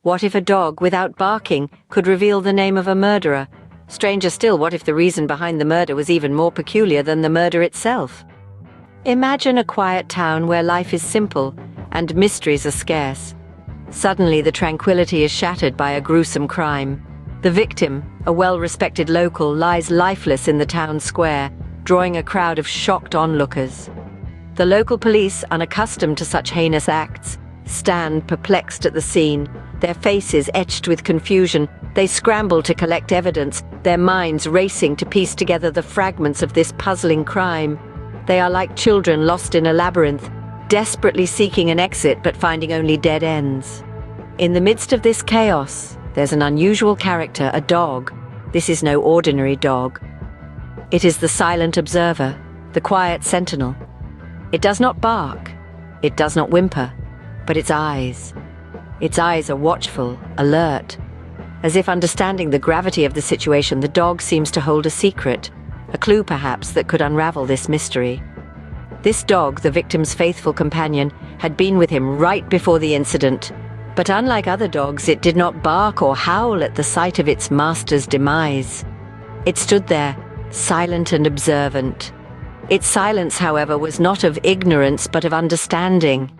What if a dog, without barking, could reveal the name of a murderer? Stranger still, what if the reason behind the murder was even more peculiar than the murder itself? Imagine a quiet town where life is simple and mysteries are scarce. Suddenly, the tranquility is shattered by a gruesome crime. The victim, a well-respected local, lies lifeless in the town square, drawing a crowd of shocked onlookers. The local police, unaccustomed to such heinous acts, stand perplexed at the scene, their faces etched with confusion. They scramble to collect evidence, their minds racing to piece together the fragments of this puzzling crime. They are like children lost in a labyrinth, desperately seeking an exit but finding only dead ends. In the midst of this chaos, there's an unusual character, a dog. This is no ordinary dog. It is the silent observer, the quiet sentinel. It does not bark, it does not whimper, but its eyes are watchful, alert. As if understanding the gravity of the situation, the dog seems to hold a secret, a clue perhaps that could unravel this mystery. This dog, the victim's faithful companion, had been with him right before the incident. But unlike other dogs, it did not bark or howl at the sight of its master's demise. It stood there, silent and observant. Its silence, however, was not of ignorance but of understanding.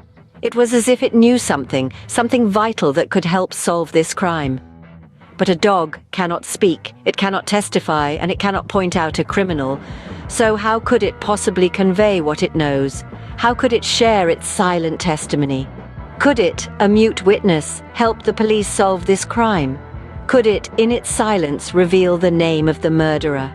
It was as if it knew something vital that could help solve this crime. But a dog cannot speak, it cannot testify, and it cannot point out a criminal. So how could it possibly convey what it knows? How could it share its silent testimony? Could it, a mute witness, help the police solve this crime? Could it, in its silence, reveal the name of the murderer?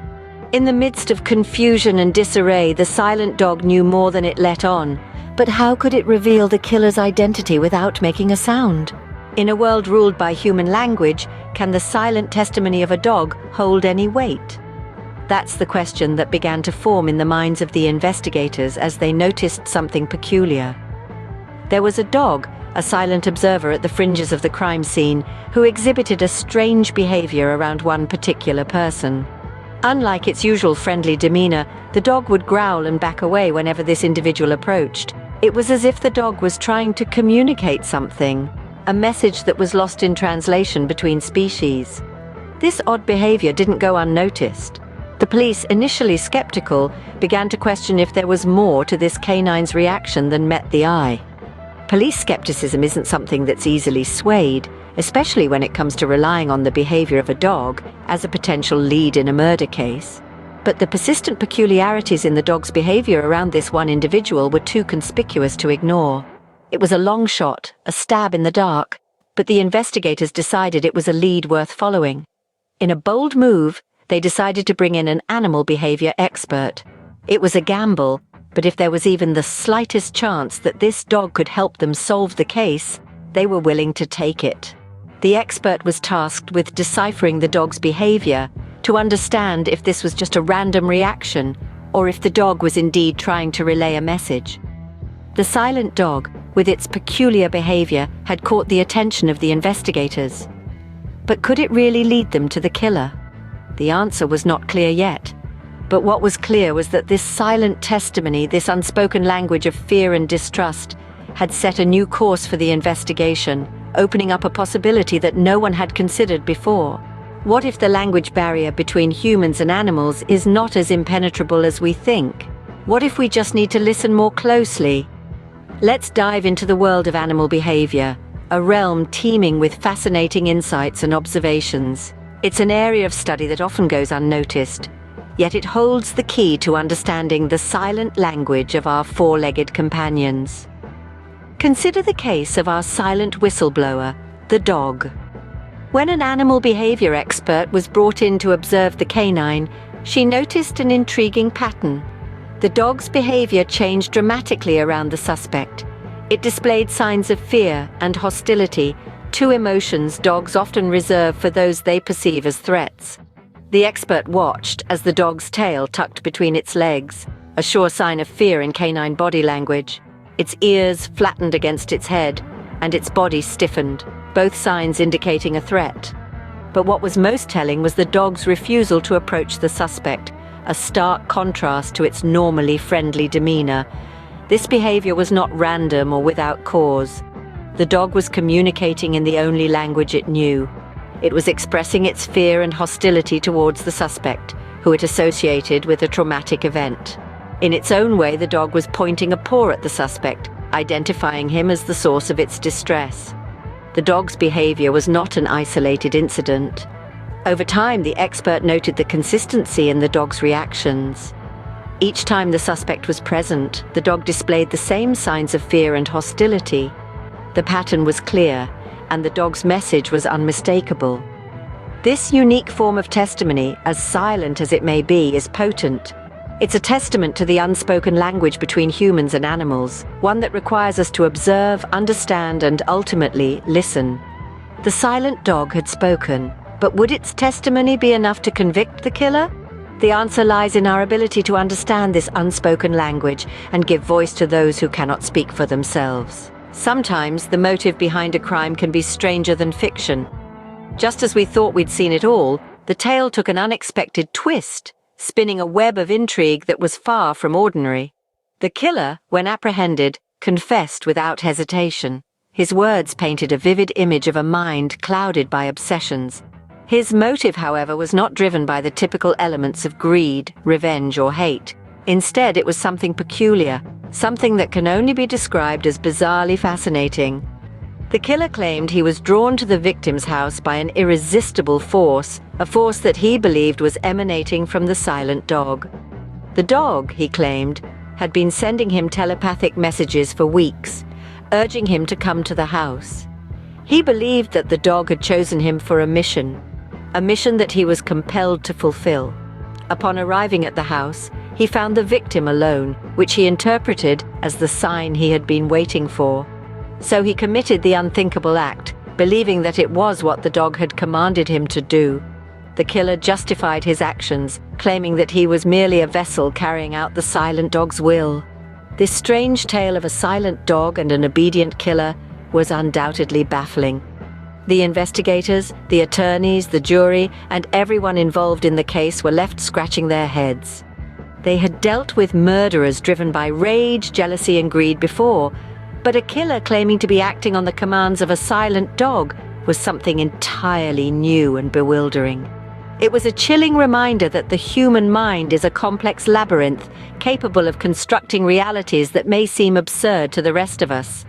In the midst of confusion and disarray, the silent dog knew more than it let on. But how could it reveal the killer's identity without making a sound? In a world ruled by human language, can the silent testimony of a dog hold any weight? That's the question that began to form in the minds of the investigators as they noticed something peculiar. There was a dog, a silent observer at the fringes of the crime scene, who exhibited a strange behavior around one particular person. Unlike its usual friendly demeanor, the dog would growl and back away whenever this individual approached. It was as if the dog was trying to communicate something, a message that was lost in translation between species. This odd behavior didn't go unnoticed. The police, initially skeptical, began to question if there was more to this canine's reaction than met the eye. Police skepticism isn't something that's easily swayed, especially when it comes to relying on the behavior of a dog as a potential lead in a murder case. But the persistent peculiarities in the dog's behavior around this one individual were too conspicuous to ignore. It was a long shot, a stab in the dark, but the investigators decided it was a lead worth following. In a bold move, they decided to bring in an animal behavior expert. It was a gamble, but if there was even the slightest chance that this dog could help them solve the case, they were willing to take it. The expert was tasked with deciphering the dog's behavior to understand if this was just a random reaction or if the dog was indeed trying to relay a message. The silent dog, with its peculiar behavior, had caught the attention of the investigators. But could it really lead them to the killer? The answer was not clear yet. But what was clear was that this silent testimony, this unspoken language of fear and distrust, had set a new course for the investigation, opening up a possibility that no one had considered before. What if the language barrier between humans and animals is not as impenetrable as we think? What if we just need to listen more closely? Let's dive into the world of animal behavior, a realm teeming with fascinating insights and observations. It's an area of study that often goes unnoticed, yet it holds the key to understanding the silent language of our four-legged companions. Consider the case of our silent whistleblower, the dog. When an animal behavior expert was brought in to observe the canine, she noticed an intriguing pattern. The dog's behavior changed dramatically around the suspect. It displayed signs of fear and hostility, two emotions dogs often reserve for those they perceive as threats. The expert watched as the dog's tail tucked between its legs, a sure sign of fear in canine body language. Its ears flattened against its head, and its body stiffened, both signs indicating a threat. But what was most telling was the dog's refusal to approach the suspect, a stark contrast to its normally friendly demeanor. This behavior was not random or without cause. The dog was communicating in the only language it knew. It was expressing its fear and hostility towards the suspect, who it associated with a traumatic event. In its own way, the dog was pointing a paw at the suspect, identifying him as the source of its distress. The dog's behavior was not an isolated incident. Over time, the expert noted the consistency in the dog's reactions. Each time the suspect was present, the dog displayed the same signs of fear and hostility. The pattern was clear, and the dog's message was unmistakable. This unique form of testimony, as silent as it may be, is potent. It's a testament to the unspoken language between humans and animals, one that requires us to observe, understand, and ultimately listen. The silent dog had spoken, but would its testimony be enough to convict the killer? The answer lies in our ability to understand this unspoken language and give voice to those who cannot speak for themselves. Sometimes the motive behind a crime can be stranger than fiction. Just as we thought we'd seen it all, the tale took an unexpected twist, spinning a web of intrigue that was far from ordinary. The killer, when apprehended, confessed without hesitation. His words painted a vivid image of a mind clouded by obsessions. His motive, however, was not driven by the typical elements of greed, revenge, or hate. Instead, it was something peculiar, something that can only be described as bizarrely fascinating. The killer claimed he was drawn to the victim's house by an irresistible force, a force that he believed was emanating from the silent dog. The dog, he claimed, had been sending him telepathic messages for weeks, urging him to come to the house. He believed that the dog had chosen him for a mission that he was compelled to fulfill. Upon arriving at the house, he found the victim alone, which he interpreted as the sign he had been waiting for. So he committed the unthinkable act, believing that it was what the dog had commanded him to do. The killer justified his actions, claiming that he was merely a vessel carrying out the silent dog's will. This strange tale of a silent dog and an obedient killer was undoubtedly baffling. The investigators, the attorneys, the jury, and everyone involved in the case were left scratching their heads. They had dealt with murderers driven by rage, jealousy, and greed before, but a killer claiming to be acting on the commands of a silent dog was something entirely new and bewildering. It was a chilling reminder that the human mind is a complex labyrinth, capable of constructing realities that may seem absurd to the rest of us.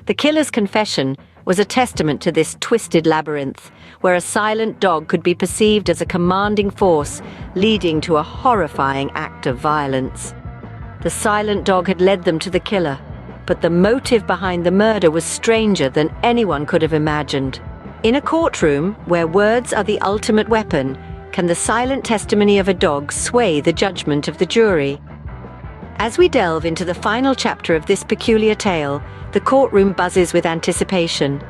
The killer's confession was a testament to this twisted labyrinth, where a silent dog could be perceived as a commanding force, leading to a horrifying act of violence. The silent dog had led them to the killer, but the motive behind the murder was stranger than anyone could have imagined. In a courtroom, where words are the ultimate weapon, can the silent testimony of a dog sway the judgment of the jury? As we delve into the final chapter of this peculiar tale, the courtroom buzzes with anticipation.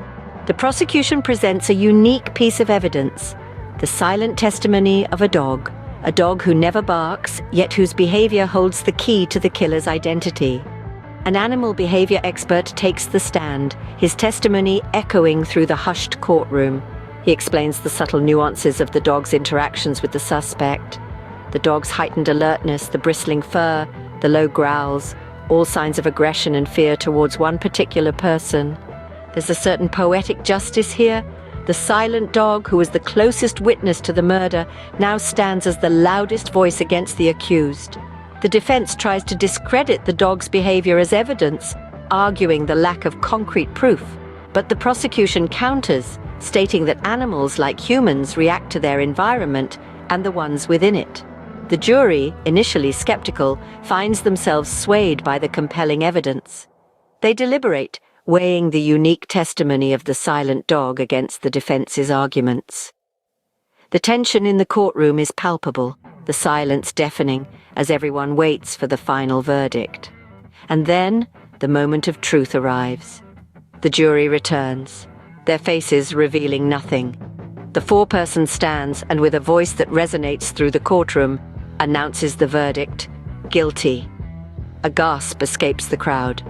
The prosecution presents a unique piece of evidence: the silent testimony of a dog who never barks, yet whose behavior holds the key to the killer's identity. An animal behavior expert takes the stand, his testimony echoing through the hushed courtroom. He explains the subtle nuances of the dog's interactions with the suspect. The dog's heightened alertness, the bristling fur, the low growls, all signs of aggression and fear towards one particular person. There's a certain poetic justice here. The silent dog, who was the closest witness to the murder, now stands as the loudest voice against the accused. The defense tries to discredit the dog's behavior as evidence, arguing the lack of concrete proof. But the prosecution counters, stating that animals, like humans, react to their environment and the ones within it. The jury, initially skeptical, finds themselves swayed by the compelling evidence. They deliberate, weighing the unique testimony of the silent dog against the defense's arguments. The tension in the courtroom is palpable, the silence deafening, as everyone waits for the final verdict. And then, the moment of truth arrives. The jury returns, their faces revealing nothing. The foreperson stands and, with a voice that resonates through the courtroom, announces the verdict: guilty. A gasp escapes the crowd.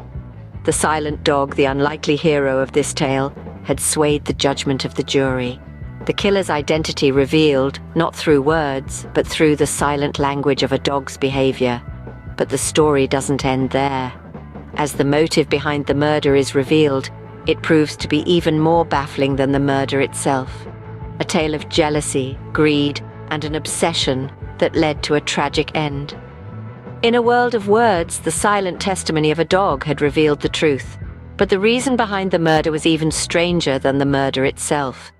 The silent dog, the unlikely hero of this tale, had swayed the judgment of the jury. The killer's identity revealed, not through words, but through the silent language of a dog's behavior. But the story doesn't end there. As the motive behind the murder is revealed, it proves to be even more baffling than the murder itself. A tale of jealousy, greed, and an obsession that led to a tragic end. In a world of words, the silent testimony of a dog had revealed the truth. But the reason behind the murder was even stranger than the murder itself.